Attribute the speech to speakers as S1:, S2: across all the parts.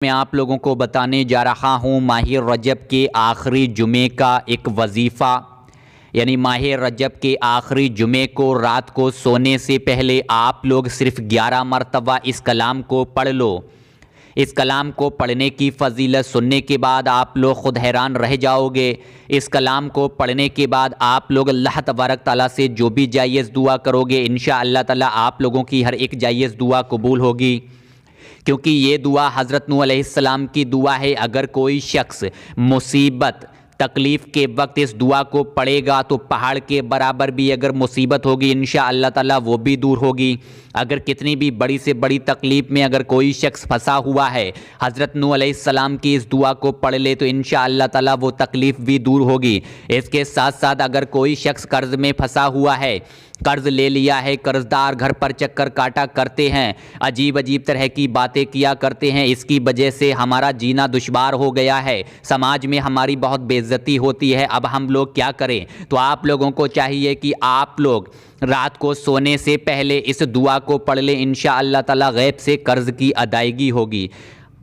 S1: میں آپ لوگوں کو بتانے جا رہا ہوں ماہ رجب کے آخری جمعے کا ایک وظیفہ، یعنی ماہ رجب کے آخری جمعے کو رات کو سونے سے پہلے آپ لوگ صرف 11 مرتبہ اس کلام کو پڑھ لو۔ اس کلام کو پڑھنے کی فضیلت سننے کے بعد آپ لوگ خود حیران رہ جاؤ گے۔ اس کلام کو پڑھنے کے بعد آپ لوگ اللہ تبارک تعالیٰ سے جو بھی جائز دعا کرو گے انشاءاللہ تعالیٰ آپ لوگوں کی ہر ایک جائز دعا قبول ہوگی، کیونکہ یہ دعا حضرت نوح علیہ السلام کی دعا ہے۔ اگر کوئی شخص مصیبت تکلیف کے وقت اس دعا کو پڑھے گا تو پہاڑ کے برابر بھی اگر مصیبت ہوگی انشاءاللہ تعالیٰ وہ بھی دور ہوگی۔ اگر کتنی بھی بڑی سے بڑی تکلیف میں اگر کوئی شخص پھنسا ہوا ہے، حضرت نوح علیہ السلام کی اس دعا کو پڑھ لے تو انشاءاللہ تعالیٰ وہ تکلیف بھی دور ہوگی۔ اس کے ساتھ ساتھ اگر کوئی شخص قرض میں پھنسا ہوا ہے، قرض لے لیا ہے، قرض دار گھر پر چکر کاٹا کرتے ہیں، عجیب طرح کی باتیں کیا کرتے ہیں، اس کی وجہ سے ہمارا جینا دشوار ہو گیا ہے، سماج میں ہماری بہت بے عزتی ہوتی ہے، اب ہم لوگ کیا کریں؟ تو آپ لوگوں کو چاہیے کہ آپ لوگ رات کو سونے سے پہلے اس دعا کو پڑھ لیں، انشاءاللہ تعالیٰ غیب سے قرض کی ادائیگی ہوگی۔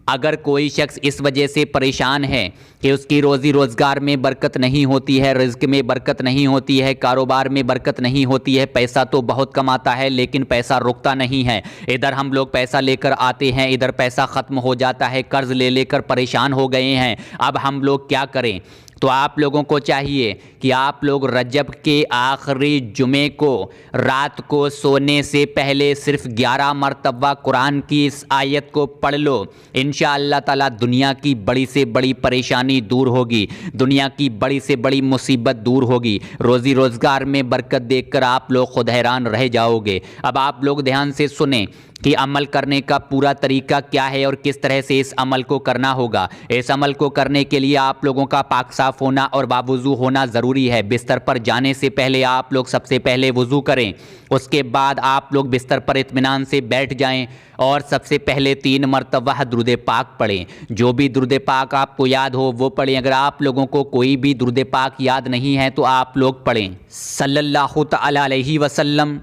S1: اگر کوئی شخص اس وجہ سے پریشان ہے کہ اس کی روزی روزگار میں برکت نہیں ہوتی ہے، رزق میں برکت نہیں ہوتی ہے، کاروبار میں برکت نہیں ہوتی ہے، پیسہ تو بہت کماتا ہے لیکن پیسہ رکتا نہیں ہے، ادھر ہم لوگ پیسہ لے کر آتے ہیں ادھر پیسہ ختم ہو جاتا ہے، قرض لے کر پریشان ہو گئے ہیں، اب ہم لوگ کیا کریں؟ تو آپ لوگوں کو چاہیے کہ آپ لوگ رجب کے آخری جمعے کو رات کو سونے سے پہلے صرف 11 مرتبہ قرآن کی اس آیت کو پڑھ لو، انشاءاللہ تعالیٰ دنیا کی بڑی سے بڑی پریشانی دور ہوگی، دنیا کی بڑی سے بڑی مصیبت دور ہوگی، روزی روزگار میں برکت دیکھ کر آپ لوگ خود حیران رہ جاؤ گے۔ اب آپ لوگ دھیان سے سنیں کہ عمل کرنے کا پورا طریقہ کیا ہے اور کس طرح سے اس عمل کو کرنا ہوگا۔ اس عمل کو کرنے کے لیے آپ لوگوں کا پاک صاف ہونا اور باوضو ہونا ضروری ہے۔ بستر پر جانے سے پہلے آپ لوگ سب سے پہلے وضو کریں، اس کے بعد آپ لوگ بستر پر اطمینان سے بیٹھ جائیں اور سب سے پہلے 3 مرتبہ درود پاک پڑھیں۔ جو بھی درود پاک آپ کو یاد ہو وہ پڑھیں، اگر آپ لوگوں کو کوئی بھی درود پاک یاد نہیں ہے تو آپ لوگ پڑھیں صلی اللہ تعالی علیہ وسلم،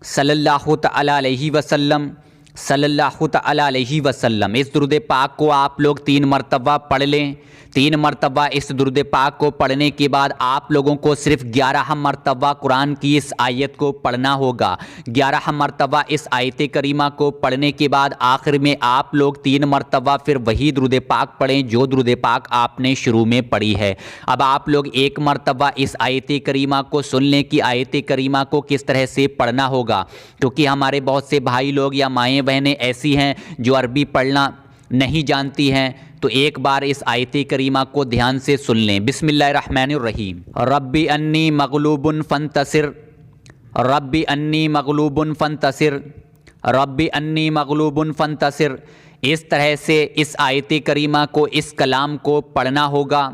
S1: صلی اللہ تعالی علیہ وسلم، صلی اللہ تعالی علیہ وسلم۔ اس درود پاک کو آپ لوگ 3 مرتبہ پڑھ لیں۔ 3 مرتبہ اس درود پاک کو پڑھنے کے بعد آپ لوگوں کو صرف 11 مرتبہ قرآن کی اس آیت کو پڑھنا ہوگا۔ 11 مرتبہ اس آیت کریمہ کو پڑھنے کے بعد آخر میں آپ لوگ 3 مرتبہ پھر وہی درود پاک پڑھیں جو درود پاک آپ نے شروع میں پڑھی ہے۔ اب آپ لوگ 1 مرتبہ اس آیت کریمہ کو سن لیں کہ آیت کریمہ کو کس طرح سے پڑھنا ہوگا، کیونکہ ہمارے بہت سے بھائی لوگ یا مائیں بہنیں ایسی ہیں جو عربی پڑھنا نہیں جانتی ہیں، تو ایک بار اس آیت کریمہ کو دھیان سے سن لیں۔ بسم اللہ الرحمن الرحیم۔ رب انی مغلوب فانتصر، رب انی مغلوب فانتصر، رب انی مغلوب فانتصر۔ اس طرح سے اس آیت کریمہ کو، اس کلام کو پڑھنا ہوگا۔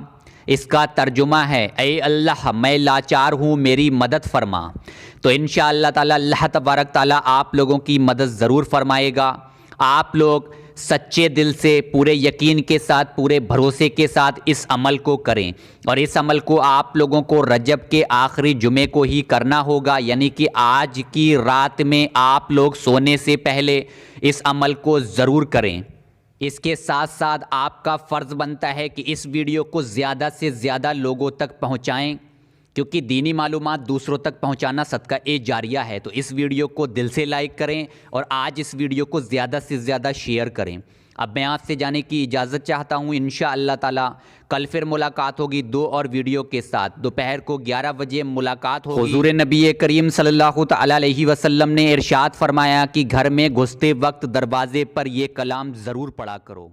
S1: اس کا ترجمہ ہے اے اللہ میں لاچار ہوں میری مدد فرما۔ تو انشاءاللہ تعالیٰ اللہ تبارک تعالیٰ آپ لوگوں کی مدد ضرور فرمائے گا۔ آپ لوگ سچے دل سے، پورے یقین کے ساتھ، پورے بھروسے کے ساتھ اس عمل کو کریں، اور اس عمل کو آپ لوگوں کو رجب کے آخری جمعے کو ہی کرنا ہوگا، یعنی کہ آج کی رات میں آپ لوگ سونے سے پہلے اس عمل کو ضرور کریں۔ اس کے ساتھ ساتھ آپ کا فرض بنتا ہے کہ اس ویڈیو کو زیادہ سے زیادہ لوگوں تک پہنچائیں، کیونکہ دینی معلومات دوسروں تک پہنچانا صدقہ جاریہ ہے۔ تو اس ویڈیو کو دل سے لائک کریں اور آج اس ویڈیو کو زیادہ سے زیادہ شیئر کریں۔ اب میں آپ سے جانے کی اجازت چاہتا ہوں، انشاءاللہ تعالی کل پھر ملاقات ہوگی 2 اور ویڈیو کے ساتھ۔ دوپہر کو 11 بجے ملاقات ہوگی۔ حضور نبی کریم صلی اللہ تعالی علیہ وسلم نے ارشاد فرمایا کہ گھر میں گھستے وقت دروازے پر یہ کلام ضرور پڑھا کرو۔